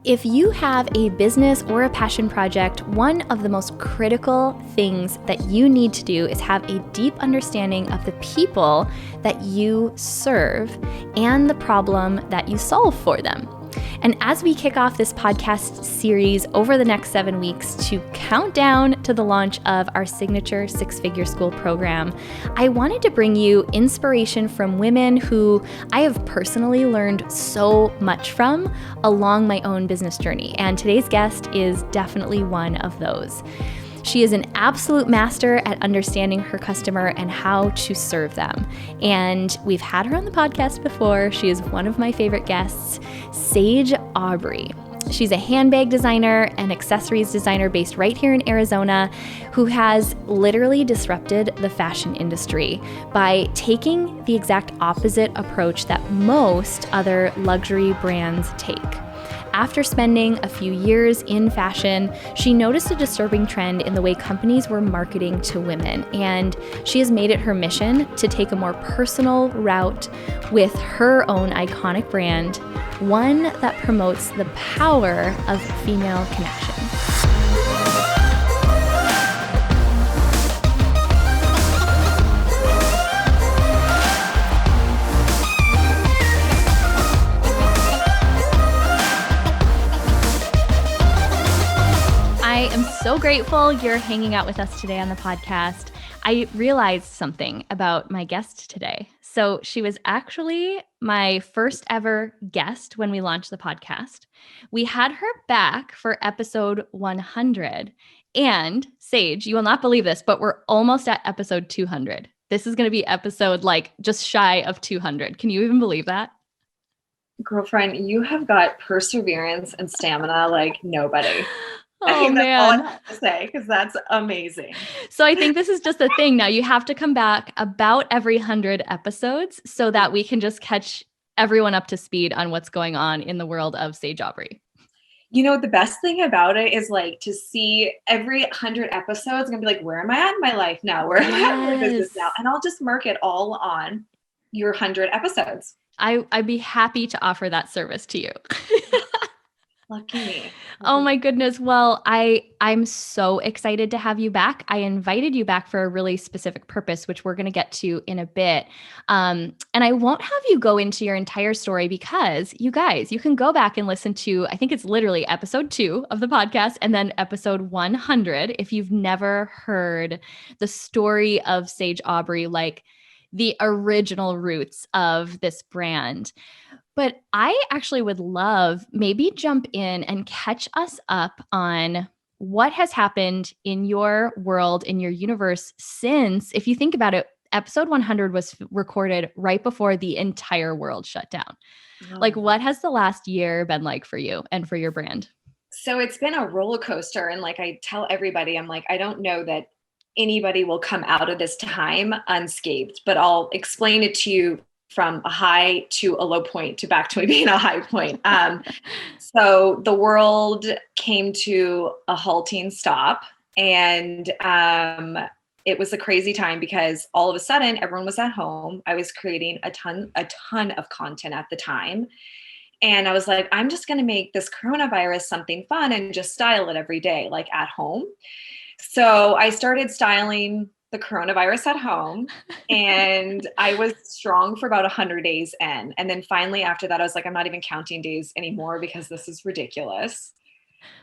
If you have a business or a passion project, one of the most critical things that you need to do is have a deep understanding of the people that you serve and the problem that you solve for them. And as we kick off this podcast series over the next 7 weeks to count down to the launch of our signature six-figure school program, I wanted to bring you inspiration from women who I have personally learned so much from along my own business journey. And today's guest is definitely one of those. She is an absolute master at understanding her customer and how to serve them. And we've had her on the podcast before. She is one of my favorite guests, Sage Aubrey. She's a handbag designer and accessories designer based right here in Arizona who has literally disrupted the fashion industry by taking the exact opposite approach that most other luxury brands take. After spending a few years in fashion, she noticed a disturbing trend in the way companies were marketing to women, and she has made it her mission to take a more personal route with her own iconic brand, one that promotes the power of female connection. I am so grateful you're hanging out with us today on the podcast. I realized something about my guest today. So she was actually my first ever guest when we launched the podcast. We had her back for episode 100. And Sage, you will not believe this, but we're almost at episode 200. This is going to be episode just shy of 200. Can you even believe that? Girlfriend, you have got perseverance and stamina like nobody. Oh, that's man. all I have to say, because that's amazing. So I think this is just a thing now. You have to come back about every 100 episodes so that we can just catch everyone up to speed on what's going on in the world of Sage Aubrey. You know, the best thing about it is to see every 100 episodes and be like, where am I at in my life now? Where am I at in my business now? And I'll just mark it all on your 100 episodes. I'd be happy to offer that service to you. Lucky me. Oh my goodness. Well, I'm so excited to have you back. I invited you back for a really specific purpose, which we're going to get to in a bit. And I won't have you go into your entire story because you guys, you can go back and listen to, I think it's literally episode 2 of the podcast and then episode 100 if you've never heard the story of Sage Aubrey, like the original roots of this brand. But I actually would love maybe jump in and catch us up on what has happened in your world, in your universe since, if you think about it, episode 100 was recorded right before the entire world shut down. Oh. What has the last year been like for you and for your brand? So it's been a roller coaster. And I tell everybody, I'm I don't know that anybody will come out of this time unscathed, but I'll explain it to you from a high to a low point to back to being a high point. So the world came to a halting stop, and it was a crazy time because all of a sudden everyone was at home. I was creating a ton of content at the time. And I was like, I'm just going to make this coronavirus something fun and just style it every day, at home. So I started styling the coronavirus at home, and I was strong for about 100 days in. And then finally after that, I was like, I'm not even counting days anymore because this is ridiculous.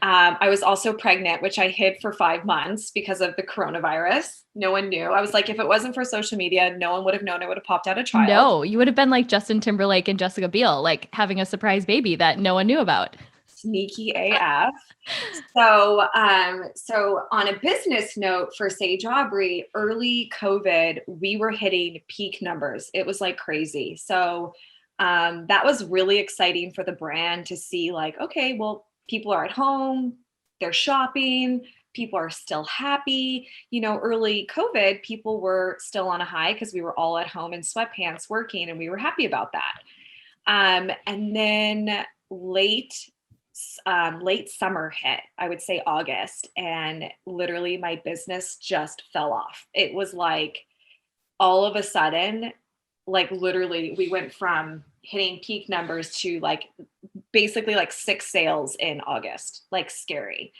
I was also pregnant, which I hid for 5 months because of the coronavirus. No one knew. I was like, if it wasn't for social media, no one would have known I would have popped out a child. No, you would have been like Justin Timberlake and Jessica Biel, having a surprise baby that no one knew about. Sneaky AF. So on a business note for Sage Aubrey, early COVID, we were hitting peak numbers. It was crazy. So that was really exciting for the brand to see okay, well, people are at home, they're shopping, people are still happy. Early COVID, people were still on a high because we were all at home in sweatpants working, and we were happy about that. And then late summer hit, I would say August, and literally my business just fell off. It was all of a sudden, like literally we went from hitting peak numbers to like basically like 6 sales in August, like scary.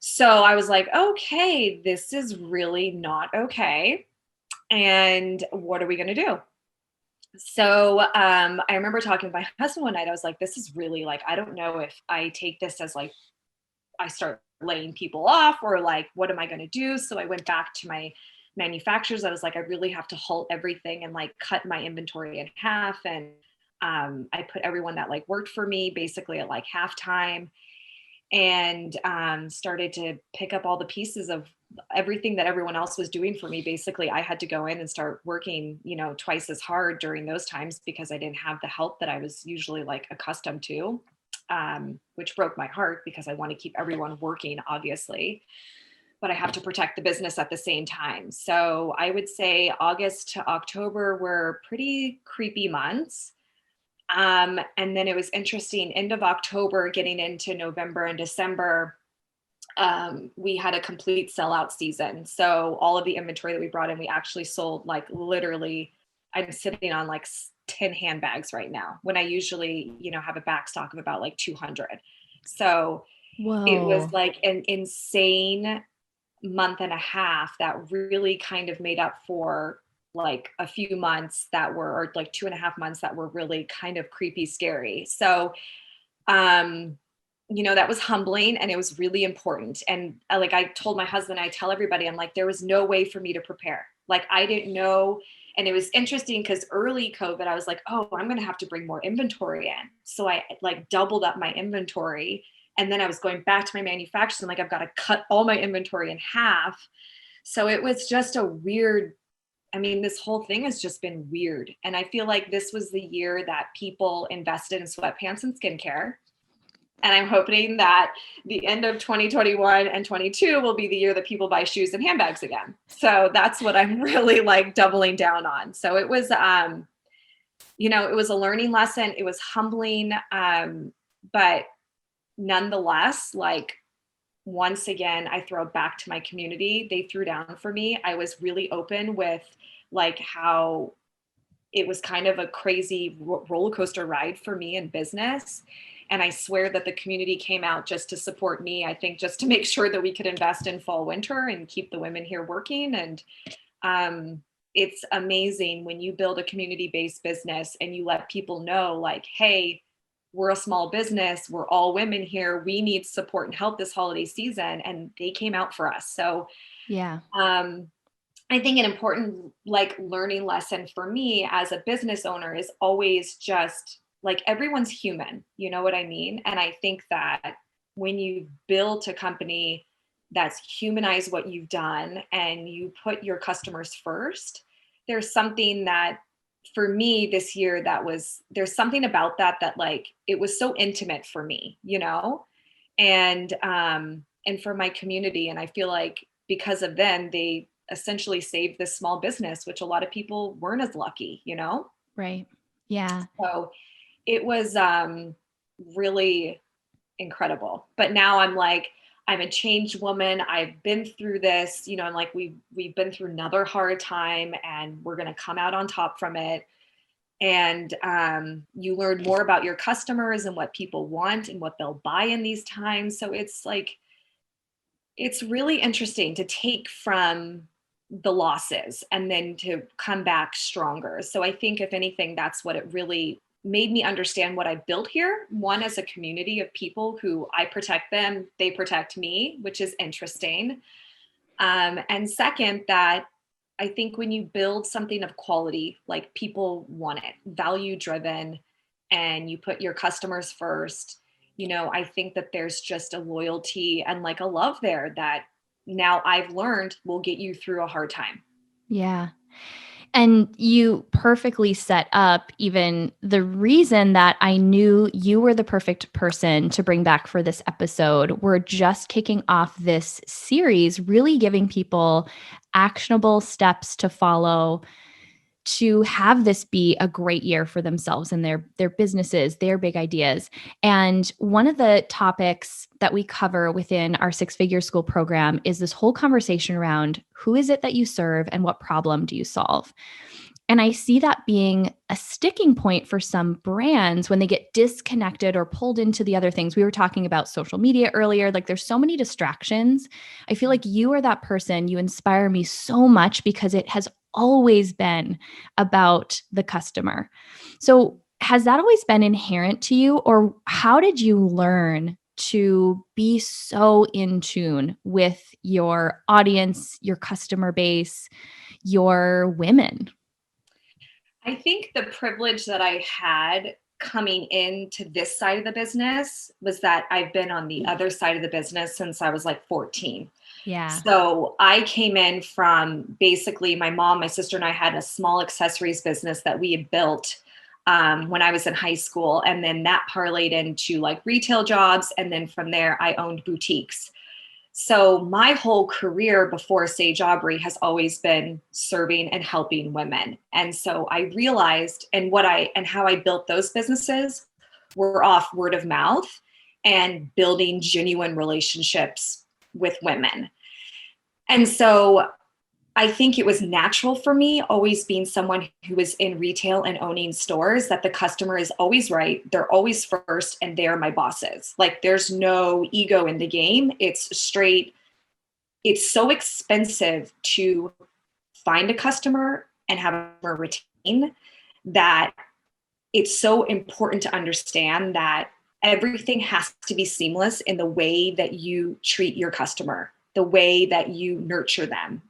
So I was like, okay, this is really not okay. And what are we going to do? So I remember talking to my husband one night. I was like, this is really like, I don't know if I take this as like, I start laying people off or like, what am I going to do? So I went back to my manufacturers. I was like, I really have to halt everything and like cut my inventory in half. And I put everyone that like worked for me basically at like halftime, and started to pick up all the pieces of everything that everyone else was doing for me. Basically, I had to go in and start working, you know, twice as hard during those times because I didn't have the help that I was usually like accustomed to, which broke my heart because I want to keep everyone working, obviously, but I have to protect the business at the same time. So I would say August to October were pretty creepy months. And then it was interesting, end of October, getting into November and December, we had a complete sellout season. So all of the inventory that we brought in, we actually sold like literally, I'm sitting on like 10 handbags right now when I usually, you know, have a back stock of about like 200. So it was Whoa. like an insane month and a half that really kind of made up for like a few months that were, or like 2.5 months that were really kind of creepy, scary. So, you know, that was humbling and it was really important. And like I told my husband, I tell everybody, I'm like, there was no way for me to prepare. Like I didn't know. And it was interesting because early COVID, I was like, oh, I'm going to have to bring more inventory in. So I like doubled up my inventory. And then I was going back to my manufacturers. I'm like, I've got to cut all my inventory in half. So it was just a weird, I mean, this whole thing has just been weird. And I feel like this was the year that people invested in sweatpants and skincare. And I'm hoping that the end of 2021 and 22 will be the year that people buy shoes and handbags again. So that's what I'm really like doubling down on. So it was, you know, it was a learning lesson. It was humbling. But nonetheless, like once again, I throw back to my community. They threw down for me. I was really open with like how it was kind of a crazy roller coaster ride for me in business. And I swear that the community came out just to support me. I think just to make sure that we could invest in fall, winter and keep the women here working. And it's amazing when you build a community-based business and you let people know like, hey, we're a small business. We're all women here. We need support and help this holiday season. And they came out for us. So Yeah. I think an important like learning lesson for me as a business owner is always just like everyone's human, you know what I mean? And I think that when you build a company that's humanized what you've done and you put your customers first, there's something that for me this year there's something about that like it was so intimate for me, you know? And for my community. And I feel like because of them, they essentially saved this small business, which a lot of people weren't as lucky, you know? Right. Yeah. So it was really incredible. But now I'm like, I'm a changed woman. I've been through this, you know, I'm like, we've been through another hard time and we're going to come out on top from it. And you learn more about your customers and what people want and what they'll buy in these times. So it's like, it's really interesting to take from the losses and then to come back stronger. So I think if anything, that's what it really made me understand what I built here. One, as a community of people who I protect them, they protect me, which is interesting. And second, that I think when you build something of quality, like people want it, value driven, and you put your customers first, you know, I think that there's just a loyalty and like a love there that now I've learned will get you through a hard time. Yeah. And you perfectly set up even the reason that I knew you were the perfect person to bring back for this episode. We're just kicking off this series, really giving people actionable steps to follow to have this be a great year for themselves and their businesses, their big ideas. And one of the topics that we cover within our six-figure school program is this whole conversation around who is it that you serve and what problem do you solve? And I see that being a sticking point for some brands when they get disconnected or pulled into the other things. We were talking about social media earlier. Like there's so many distractions. I feel like you are that person. You inspire me so much because it has always been about the customer. So, has that always been inherent to you, or how did you learn to be so in tune with your audience, your customer base, your women? I think the privilege that I had coming into this side of the business was that I've been on the other side of the business since I was like 14. Yeah. So I came in from basically my mom, my sister, and I had a small accessories business that we had built when I was in high school. And then that parlayed into like retail jobs. And then from there, I owned boutiques. So my whole career before Sage Aubrey has always been serving and helping women. And so I realized and how I built those businesses were off word of mouth and building genuine relationships with women. And so I think it was natural for me, always being someone who was in retail and owning stores, that the customer is always right. They're always first, and they're my bosses. Like there's no ego in the game. It's straight. It's so expensive to find a customer and have a retain that it's so important to understand that everything has to be seamless in the way that you treat your customer, the way that you nurture them.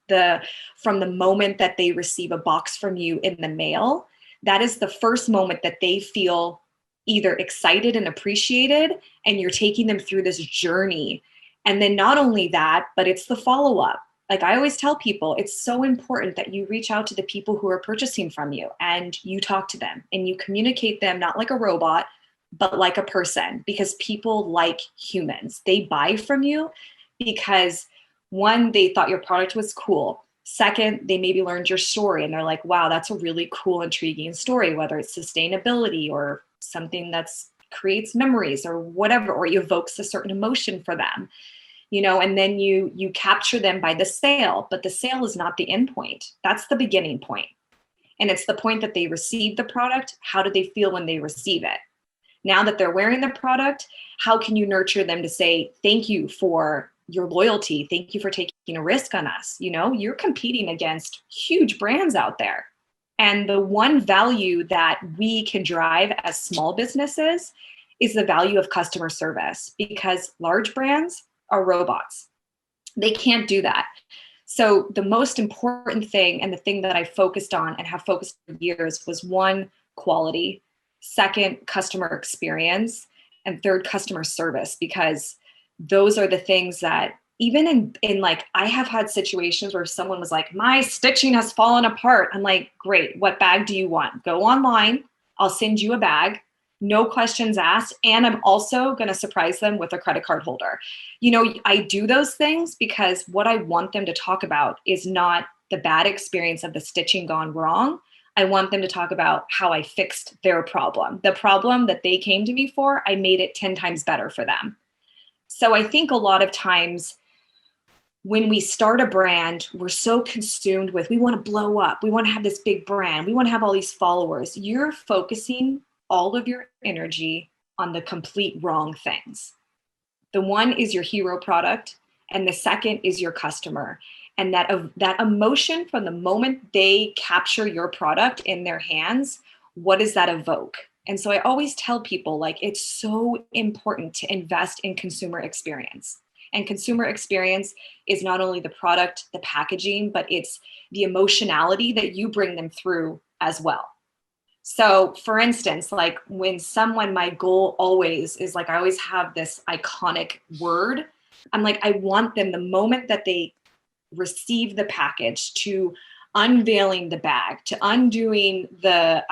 From the moment that they receive a box from you in the mail, that is the first moment that they feel either excited and appreciated, and you're taking them through this journey. And then not only that, but it's the follow-up. Like I always tell people, it's so important that you reach out to the people who are purchasing from you and you talk to them and you communicate them, not like a robot, but like a person, because people like humans. They buy from you because one, they thought your product was cool. Second, they maybe learned your story and they're like, wow, that's a really cool, intriguing story, whether it's sustainability or something that's creates memories or whatever, or evokes a certain emotion for them. And then you capture them by the sale, but the sale is not the end point. That's the beginning point. And it's the point that they receive the product. How do they feel when they receive it? Now that they're wearing the product, how can you nurture them to say, thank you for your loyalty. Thank you for taking a risk on us. You're competing against huge brands out there. And the one value that we can drive as small businesses is the value of customer service, because large brands are robots. They can't do that. So the most important thing, and the thing that I focused on and have focused for years, was one, quality, second, customer experience, and third, customer service, because those are the things that even in like, I have had situations where someone was like, my stitching has fallen apart. I'm like, great. What bag do you want? Go online. I'll send you a bag. No questions asked. And I'm also going to surprise them with a credit card holder. I do those things because what I want them to talk about is not the bad experience of the stitching gone wrong. I want them to talk about how I fixed their problem. The problem that they came to me for, I made it 10 times better for them. So I think a lot of times when we start a brand, we're so consumed with, we want to blow up. We want to have this big brand. We want to have all these followers. You're focusing all of your energy on the complete wrong things. The one is your hero product, and the second is your customer. And that emotion from the moment they capture your product in their hands, what does that evoke? And so I always tell people, like, it's so important to invest in consumer experience. And consumer experience is not only the product, the packaging, but it's the emotionality that you bring them through as well. So for instance, like my goal always is like, I always have this iconic word. I'm like, I want them, the moment that they receive the package, to unveiling the bag, to undoing the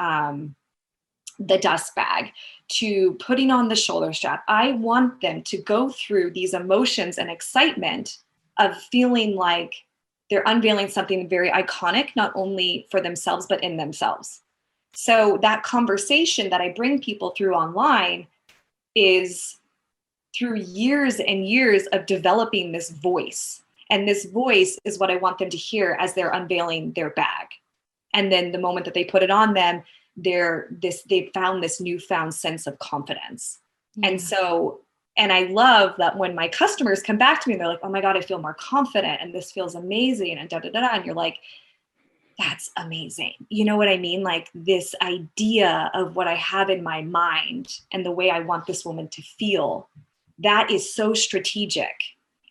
dust bag, to putting on the shoulder strap. I want them to go through these emotions and excitement of feeling like they're unveiling something very iconic, not only for themselves, but in themselves. So that conversation that I bring people through online is through years and years of developing this voice. And this voice is what I want them to hear as they're unveiling their bag. And then the moment that they put it on them, they've found this newfound sense of confidence. Yeah. And so, and I love that when my customers come back to me, they're like, oh my God, I feel more confident and this feels amazing and da da da da. And you're like, that's amazing. You know what I mean? Like this idea of what I have in my mind and the way I want this woman to feel, that is so strategic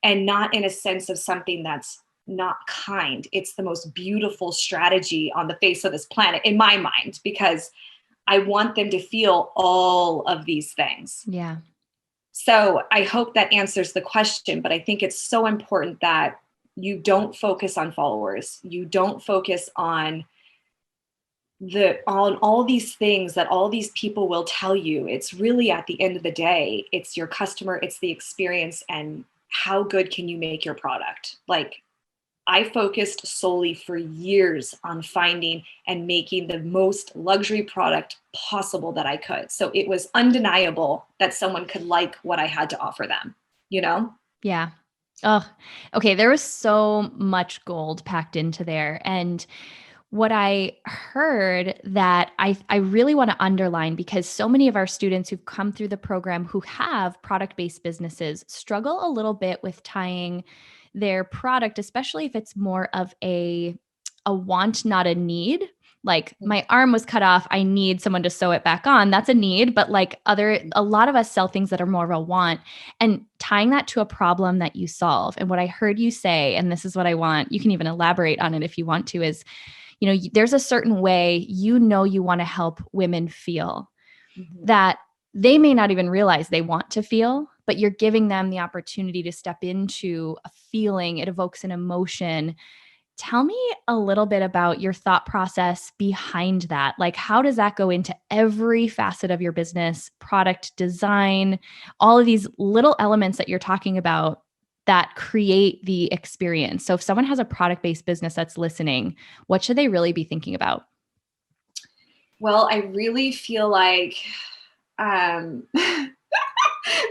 and not in a sense of something that's not kind. It's the most beautiful strategy on the face of this planet in my mind, because I want them to feel all of these things. Yeah. So I hope that answers the question, but I think it's so important that you don't focus on followers. You don't focus on all these things that all these people will tell you. It's really, at the end of the day, it's your customer, it's the experience, and how good can you make your product? Like, I focused solely for years on finding and making the most luxury product possible that I could. So it was undeniable that someone could like what I had to offer them, you know? Yeah. Oh, okay. There was so much gold packed into there. And what I heard that I really want to underline, because so many of our students who've come through the program who have product-based businesses struggle a little bit with tying their product, especially if it's more of a want, not a need. Like, my arm was cut off, I need someone to sew it back on. That's a need, but like a lot of us sell things that are more of a want, and tying that to a problem that you solve. And what I heard you say, and this is what I want, you can even elaborate on it if you want to, is, there's a certain way, you want to help women feel that they may not even realize they want to feel, but you're giving them the opportunity to step into a feeling. It evokes an emotion. Tell me a little bit about your thought process behind that. Like, how does that go into every facet of your business, product design, all of these little elements that you're talking about that create the experience? So if someone has a product-based business that's listening, what should they really be thinking about? Well, I really feel like,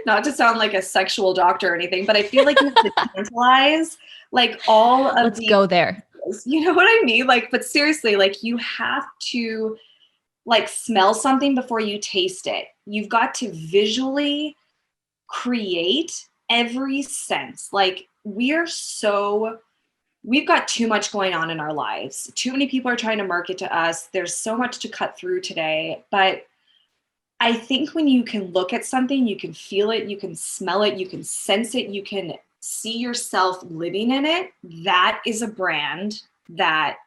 not to sound like a sexual doctor or anything, but I feel like you have to tantalize like all of Let's these, go there. you know what I mean? Like, but seriously, like you have to like smell something before you taste it. You've got to visually create every sense. Like we've got too much going on in our lives. Too many people are trying to market to us. There's so much to cut through today, but I think when you can look at something, you can feel it, you can smell it, you can sense it, you can see yourself living in it, that is a brand that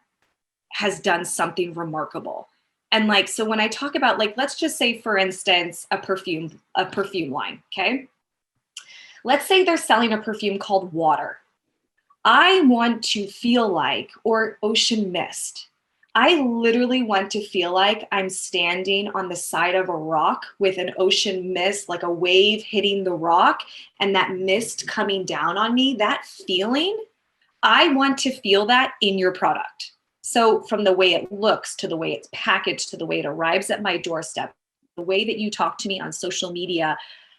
has done something remarkable. And like, so when I talk about, like, let's just say, for instance, a perfume line, okay? Let's say they're selling a perfume called Water. I want to feel like, or Ocean Mist. I literally want to feel like I'm standing on the side of a rock with an ocean mist, like a wave hitting the rock and that mist coming down on me. That feeling, I want to feel that in your product. So from the way it looks, to the way it's packaged, to the way it arrives at my doorstep, the way that you talk to me on social media,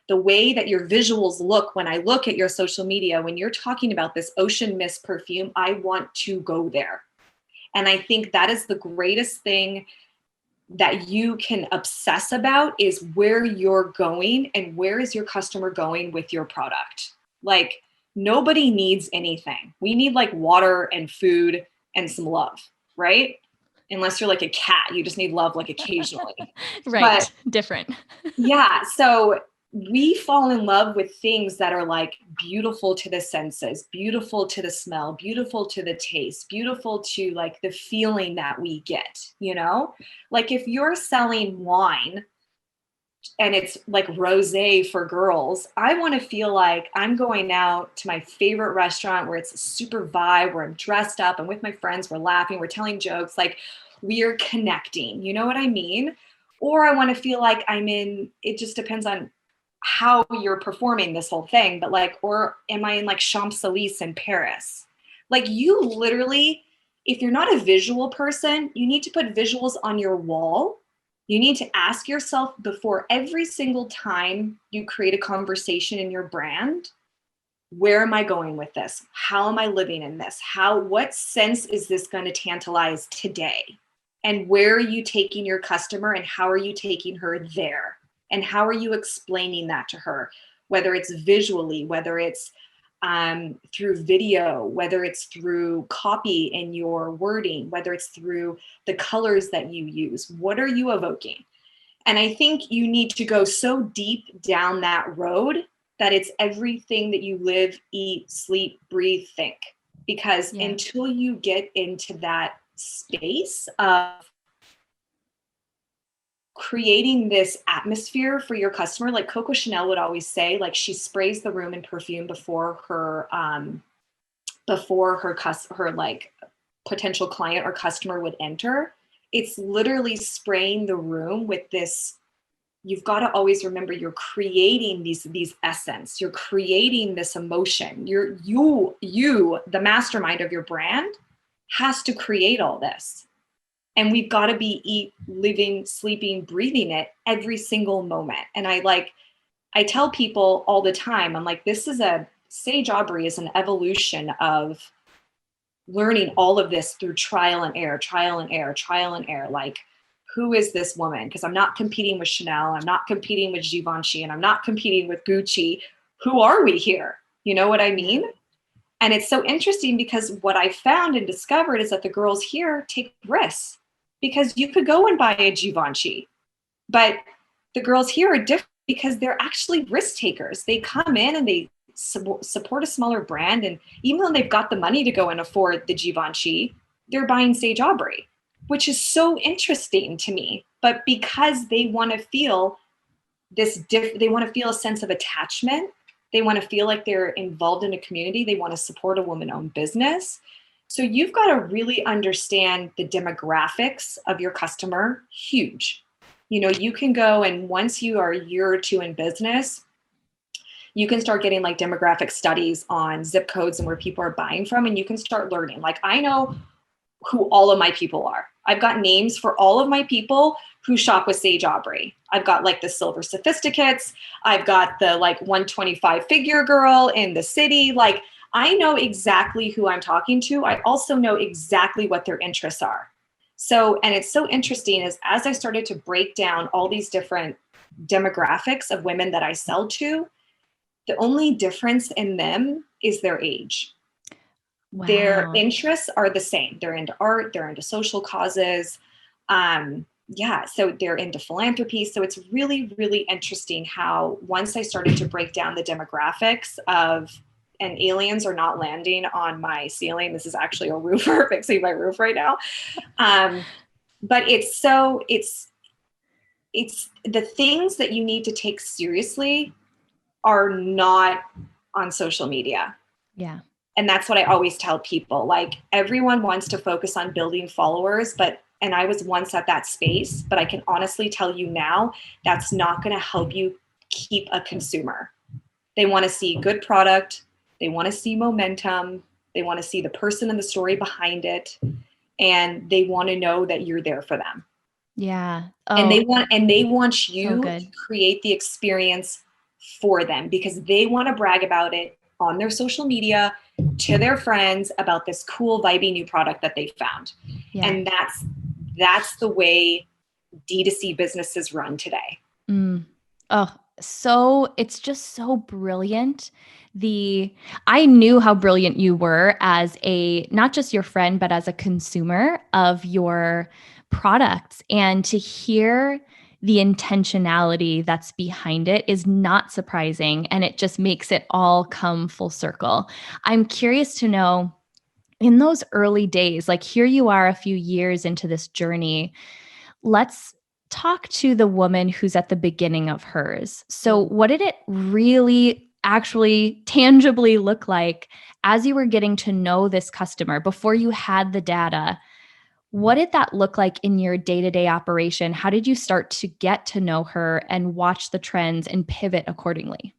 the way that your visuals look when I look at your social media, when you're talking about this ocean mist perfume, I want to go there. And I think that is the greatest thing that you can obsess about, is where you're going and where is your customer going with your product. Like, nobody needs anything. We need like water and food and some love, right? Unless you're like a cat, you just need love like occasionally. Right. But different. yeah, so we fall in love with things that are like beautiful to the senses, beautiful to the smell, beautiful to the taste, beautiful to like the feeling that we get, you know? Like if you're selling wine and it's like rosé for girls, I want to feel like I'm going out to my favorite restaurant where it's a super vibe, where I'm dressed up, I'm with my friends, we're laughing, we're telling jokes, like we're connecting, you know what I mean? Or I want to feel like I'm in, it just depends on how you're performing this whole thing, but like, or am I in like Champs-Élysées in Paris? Like, you literally, if you're not a visual person, you need to put visuals on your wall. You need to ask yourself before every single time you create a conversation in your brand, where am I going with this? How am I living in this? What sense is this going to tantalize today? And where are you taking your customer, and how are you taking her there? And how are you explaining that to her? Whether it's visually, whether it's through video, whether it's through copy in your wording, whether it's through the colors that you use, what are you evoking? And I think you need to go so deep down that road that it's everything that you live, eat, sleep, breathe, think. Because until you get into that space of creating this atmosphere for your customer, like Coco Chanel would always say, like she sprays the room in perfume before her like potential client or customer would enter. It's literally spraying the room with this. You've got to always remember you're creating these essence. You're creating this emotion. You, the mastermind of your brand, has to create all this. And we've got to be living, sleeping, breathing it every single moment. And I tell people all the time, I'm like, Sage Aubrey is an evolution of learning all of this through trial and error. Like, who is this woman? Because I'm not competing with Chanel. I'm not competing with Givenchy, and I'm not competing with Gucci. Who are we here? You know what I mean? And it's so interesting because what I found and discovered is that the girls here take risks, because you could go and buy a Givenchy, but the girls here are different because they're actually risk takers. They come in and they support a smaller brand. And even though they've got the money to go and afford the Givenchy, they're buying Sage Aubrey, which is so interesting to me. But because they want to feel they want to feel a sense of attachment. They want to feel like they're involved in a community. They want to support a woman-owned business. So you've got to really understand the demographics of your customer. Huge. You know, you can go, and once you are a year or two in business, you can start getting like demographic studies on zip codes and where people are buying from. And you can start learning. Like, I know who all of my people are. I've got names for all of my people who shop with Sage Aubrey. I've got like the silver sophisticates. I've got the like 125 figure girl in the city. Like, I know exactly who I'm talking to. I also know exactly what their interests are. So, and it's so interesting is as I started to break down all these different demographics of women that I sell to, the only difference in them is their age. Wow. Their interests are the same. They're into art, they're into social causes. So they're into philanthropy. So it's really, really interesting how once I started to break down the demographics of, and aliens are not landing on my ceiling. This is actually a roofer fixing my roof right now. But it's the things that you need to take seriously are not on social media. Yeah. And that's what I always tell people. Like, everyone wants to focus on building followers, and I was once at that space, but I can honestly tell you now, that's not going to help you keep a consumer. They want to see good product. They want to see momentum. They want to see the person and the story behind it. And they want to know that you're there for them. Yeah. Oh, and they want you to create the experience for them, because they want to brag about it on their social media to their friends about this cool, vibey new product that they found. Yeah. And that's the way D2C businesses run today. So it's just so brilliant. I knew how brilliant you were as not just your friend, but as a consumer of your products. And to hear the intentionality that's behind it is not surprising. And it just makes it all come full circle. I'm curious to know, in those early days, like here you are a few years into this journey, let's talk to the woman who's at the beginning of hers. So what did it really actually tangibly look like as you were getting to know this customer before you had the data? What did that look like in your day-to-day operation? How did you start to get to know her and watch the trends and pivot accordingly?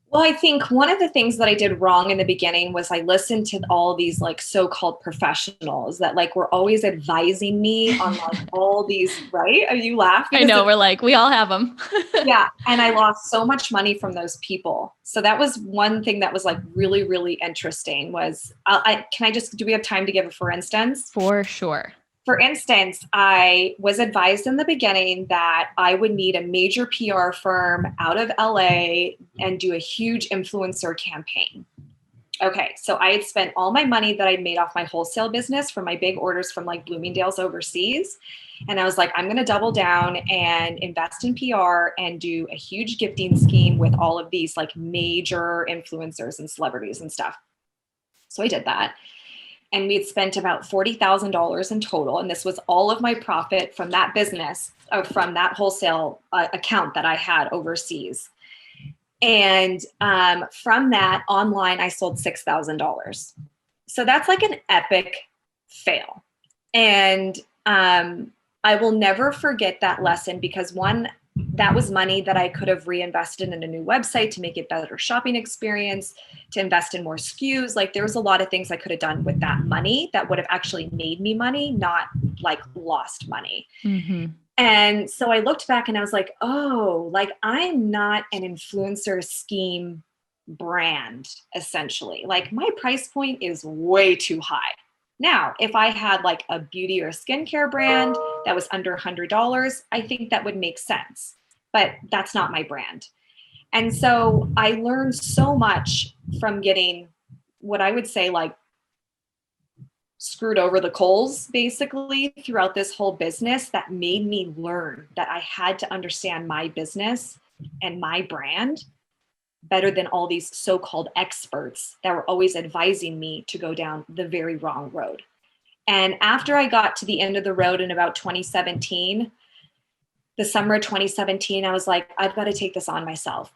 Well, I think one of the things that I did wrong in the beginning was I listened to all these like so-called professionals that like were always advising me on like all these, right? Are you laughing? I know, we're like, we all have them. Yeah. And I lost so much money from those people. So that was one thing that was like really, really interesting was, do we have time to give a for instance? For sure. For instance, I was advised in the beginning that I would need a major PR firm out of LA and do a huge influencer campaign. Okay, so I had spent all my money that I'd made off my wholesale business from my big orders from like Bloomingdale's overseas. And I was like, I'm going to double down and invest in PR and do a huge gifting scheme with all of these like major influencers and celebrities and stuff. So I did that. And we had spent about $40,000 in total. And this was all of my profit from that business, from that wholesale account that I had overseas. And from that online, I sold $6,000. So that's like an epic fail. And I will never forget that lesson because one, that was money that I could have reinvested in a new website to make it better shopping experience, to invest in more SKUs. Like there was a lot of things I could have done with that money that would have actually made me money, not like lost money. Mm-hmm. And so I looked back and I was like, oh, like I'm not an influencer scheme brand, essentially. Like my price point is way too high. Now, if I had like a beauty or a skincare brand that was under $100, I think that would make sense, but that's not my brand. And so I learned so much from getting what I would say like screwed over the coals basically throughout this whole business that made me learn that I had to understand my business and my brand better than all these so-called experts that were always advising me to go down the very wrong road. And after I got to the end of the road in about 2017, the summer of 2017, I was like, I've got to take this on myself.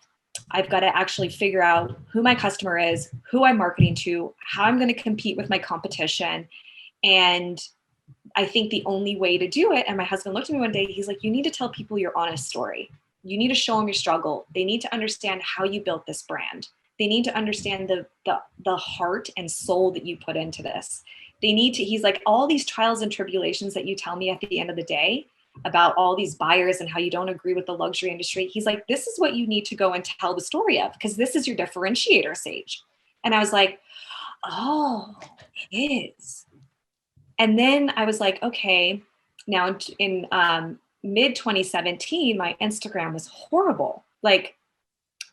I've got to actually figure out who my customer is, who I'm marketing to, how I'm going to compete with my competition. And I think the only way to do it, and my husband looked at me one day, he's like, you need to tell people your honest story. You need to show them your struggle. They need to understand how you built this brand. They need to understand the heart and soul that you put into this. They need to, he's like, all these trials and tribulations that you tell me at the end of the day about all these buyers and how you don't agree with the luxury industry. He's like, this is what you need to go and tell the story of, because this is your differentiator, Sage. And I was like, oh, it is. And then I was like, okay, now in mid 2017, my Instagram was horrible. Like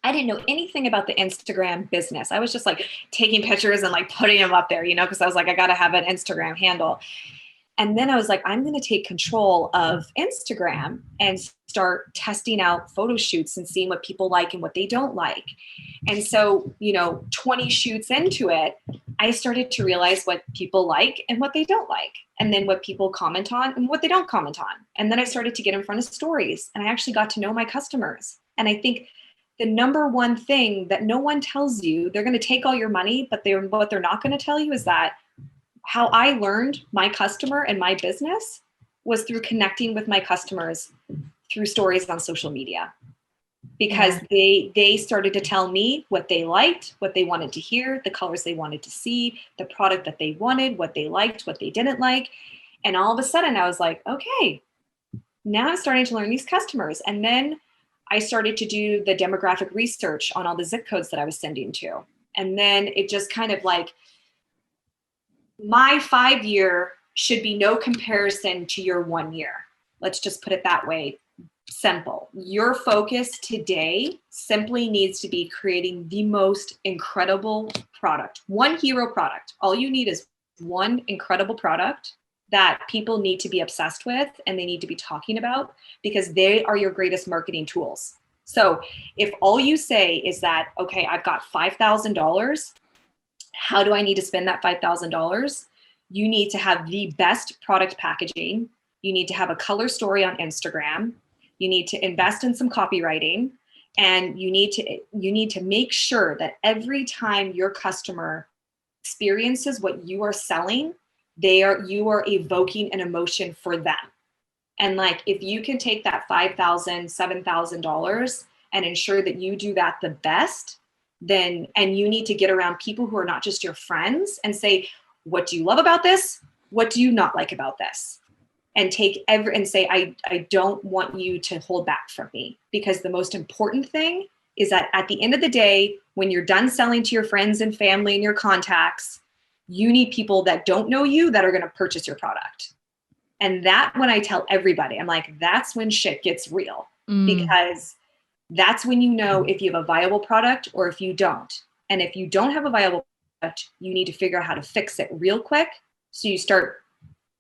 I didn't know anything about the Instagram business. I was just like taking pictures and like putting them up there, you know, because I was like, I got to have an Instagram handle. And then I was like, I'm going to take control of Instagram and start testing out photo shoots and seeing what people like and what they don't like. And so, 20 shoots into it, I started to realize what people like and what they don't like. And then what people comment on and what they don't comment on. And then I started to get in front of stories and I actually got to know my customers. And I think the number one thing that no one tells you, they're going to take all your money, but what they're not going to tell you is that how I learned my customer and my business was through connecting with my customers through stories on social media, because they started to tell me what they liked, what they wanted to hear, the colors they wanted to see, the product that they wanted, what they liked, what they didn't like. And all of a sudden I was like, okay, now I'm starting to learn these customers. And then I started to do the demographic research on all the zip codes that I was sending to. And then it just kind of like, my 5-year should be no comparison to your 1 year. Let's just put it that way. Simple. Your focus today simply needs to be creating the most incredible product. One hero product. All you need is one incredible product that people need to be obsessed with and they need to be talking about, because they are your greatest marketing tools. So if all you say is that, okay, I've got $5,000, how do I need to spend that $5,000? You need to have the best product packaging. You need to have a color story on Instagram. You need to invest in some copywriting, and you need to make sure that every time your customer experiences what you are selling, you are evoking an emotion for them. And like, if you can take that $5,000, $7,000 and ensure that you do that the best, and you need to get around people who are not just your friends and say, what do you love about this? What do you not like about this? And say, I don't want you to hold back from me, because the most important thing is that at the end of the day, when you're done selling to your friends and family and your contacts, you need people that don't know you that are going to purchase your product. And that, when I tell everybody, I'm like, that's when shit gets real, because that's when you know if you have a viable product or if you don't. And if you don't have a viable product, you need to figure out how to fix it real quick. So you start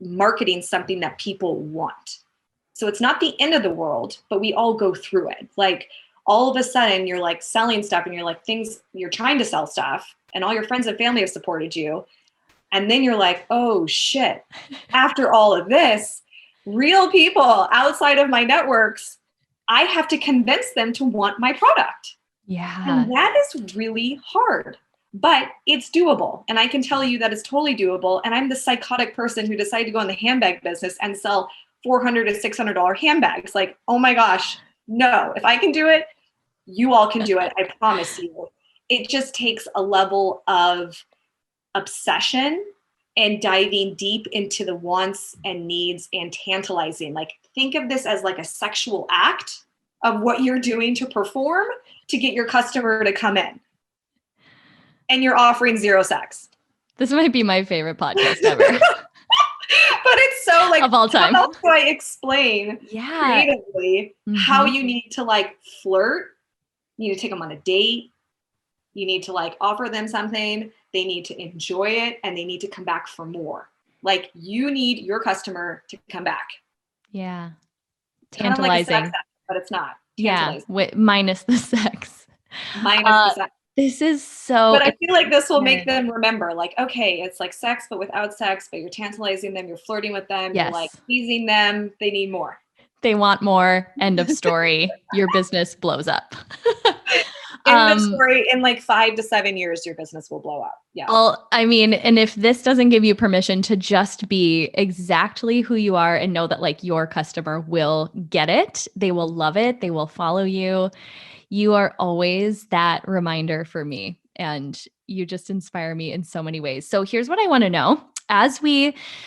marketing something that people want. So it's not the end of the world, but we all go through it. Like, all of a sudden you're like selling stuff, and you're like, you're trying to sell stuff, and all your friends and family have supported you. And then you're like, oh shit, after all of this, real people outside of my networks, I have to convince them to want my product. Yeah. And that is really hard, but it's doable. And I can tell you that it's totally doable. And I'm the psychotic person who decided to go in the handbag business and sell $400 to $600 handbags. Like, oh my gosh, no, if I can do it, you all can do it. I promise you. It just takes a level of obsession and diving deep into the wants and needs and tantalizing. Like, think of this as like a sexual act of what you're doing to perform to get your customer to come in. And you're offering zero sex. This might be my favorite podcast ever. But it's so like, of all time. How else do I explain creatively how you need to like flirt? You need to take them on a date. You need to like offer them something. They need to enjoy it, and they need to come back for more. Like, you need your customer to come back. Yeah. Tantalizing. Like a sex act, but it's not. Yeah. Minus the sex. Minus the sex. This is so. But I feel like this will make them remember, like, okay, it's like sex, but without sex, but you're tantalizing them, you're flirting with them, you're like teasing them. They need more. They want more. End of story. Your business blows up. End of story. In like 5 to 7 years, your business will blow up. Yeah. Well, I mean, and if this doesn't give you permission to just be exactly who you are and know that like your customer will get it, they will love it, they will follow you. You are always that reminder for me, and you just inspire me in so many ways. So here's what I want to know.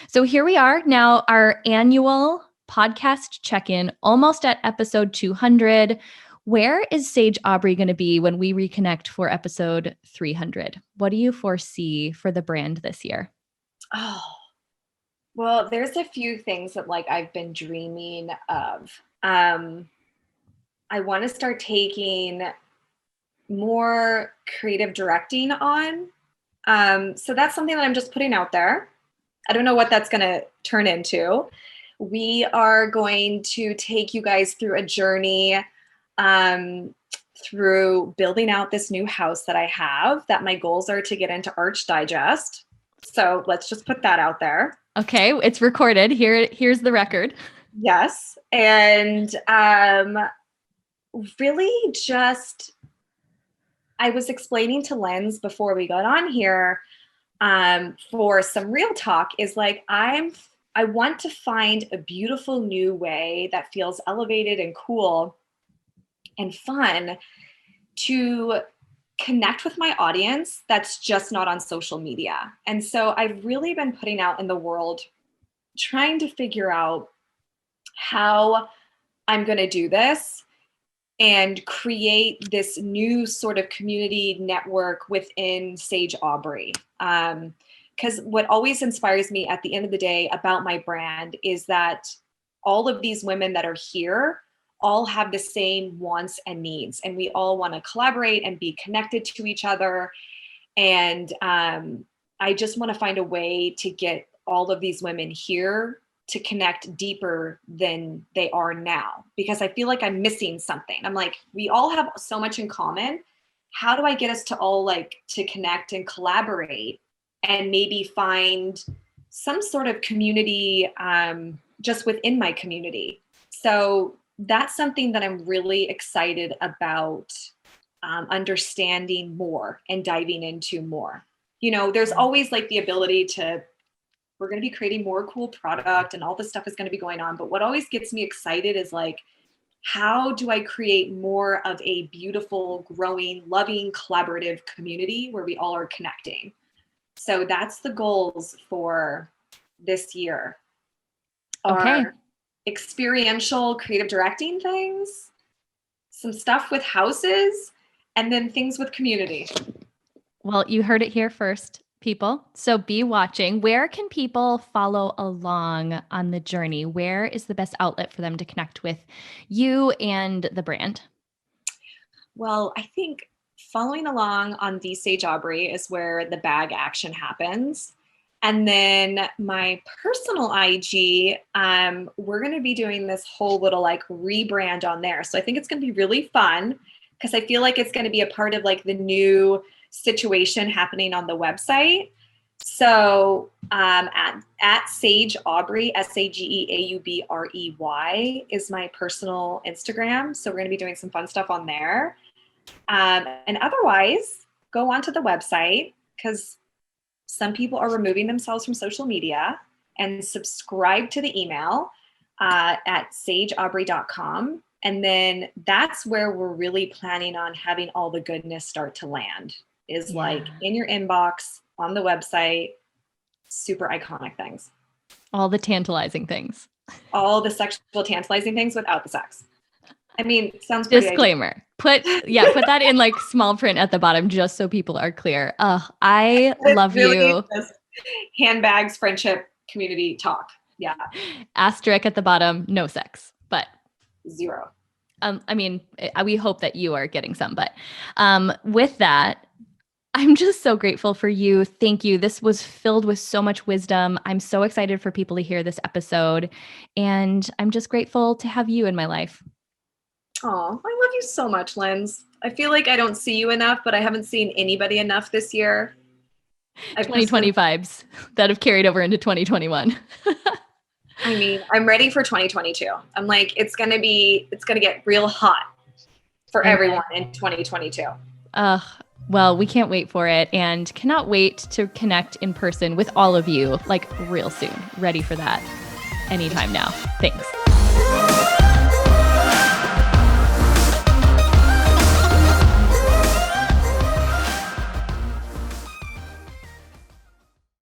So here we are now, our annual podcast check-in, almost at episode 200. Where is Sage Aubrey going to be when we reconnect for episode 300? What do you foresee for the brand this year? Oh, well, there's a few things that like I've been dreaming of. I want to start taking more creative directing on. So that's something that I'm just putting out there. I don't know what that's going to turn into. We are going to take you guys through a journey through building out this new house that I have, that my goals are to get into Arch Digest. So let's just put that out there. Okay. It's recorded. Here's the record. Yes. And really just, I was explaining to Lens before we got on here, for some real talk, is like, I want to find a beautiful new way that feels elevated and cool and fun to connect with my audience that's just not on social media. And so I've really been putting out in the world, trying to figure out how I'm going to do this and create this new sort of community network within Sage Aubrey. Because what always inspires me at the end of the day about my brand is that all of these women that are here all have the same wants and needs, and we all want to collaborate and be connected to each other. And I just want to find a way to get all of these women here to connect deeper than they are now, because I feel like I'm missing something. I'm like, we all have so much in common. How do I get us to all like to connect and collaborate and maybe find some sort of community just within my community? So that's something that I'm really excited about understanding more and diving into more. You know, there's always like the ability to, we're going to be creating more cool product and all this stuff is going to be going on. But what always gets me excited is like, how do I create more of a beautiful, growing, loving, collaborative community where we all are connecting? So that's the goals for this year. Okay. Experiential creative directing things, some stuff with houses, and then things with community. Well, you heard it here first. people. So be watching. Where can people follow along on the journey? Where is the best outlet for them to connect with you and the brand? Well, I think following along on the Sage Aubrey is where the bag action happens. And then my personal IG, we're going to be doing this whole little like rebrand on there. So I think it's going to be really fun because I feel like it's going to be a part of like the new situation happening on the website. So at Sage Aubrey, SageAubrey is my personal Instagram. So we're going to be doing some fun stuff on there. And otherwise, go onto the website because some people are removing themselves from social media, and subscribe to the email at sageaubrey.com. And then that's where we're really planning on having all the goodness start to land, is like in your inbox on the website, super iconic things. All the tantalizing things. All the sexual tantalizing things without the sex. I mean, sounds pretty disclaimer. Put that in like small print at the bottom just so people are clear. I love really you. Handbags, friendship, community talk. Yeah. Asterisk at the bottom, no sex, but 0. I mean, we hope that you are getting some, but with that, I'm just so grateful for you. Thank you. This was filled with so much wisdom. I'm so excited for people to hear this episode, and I'm just grateful to have you in my life. Oh, I love you so much, Linz. I feel like I don't see you enough, but I haven't seen anybody enough this year. 2020 vibes that have carried over into 2021. I mean, I'm ready for 2022. I'm like, it's going to get real hot for everyone in 2022. Well, we can't wait for it, and cannot wait to connect in person with all of you like real soon. Ready for that anytime now. Thanks.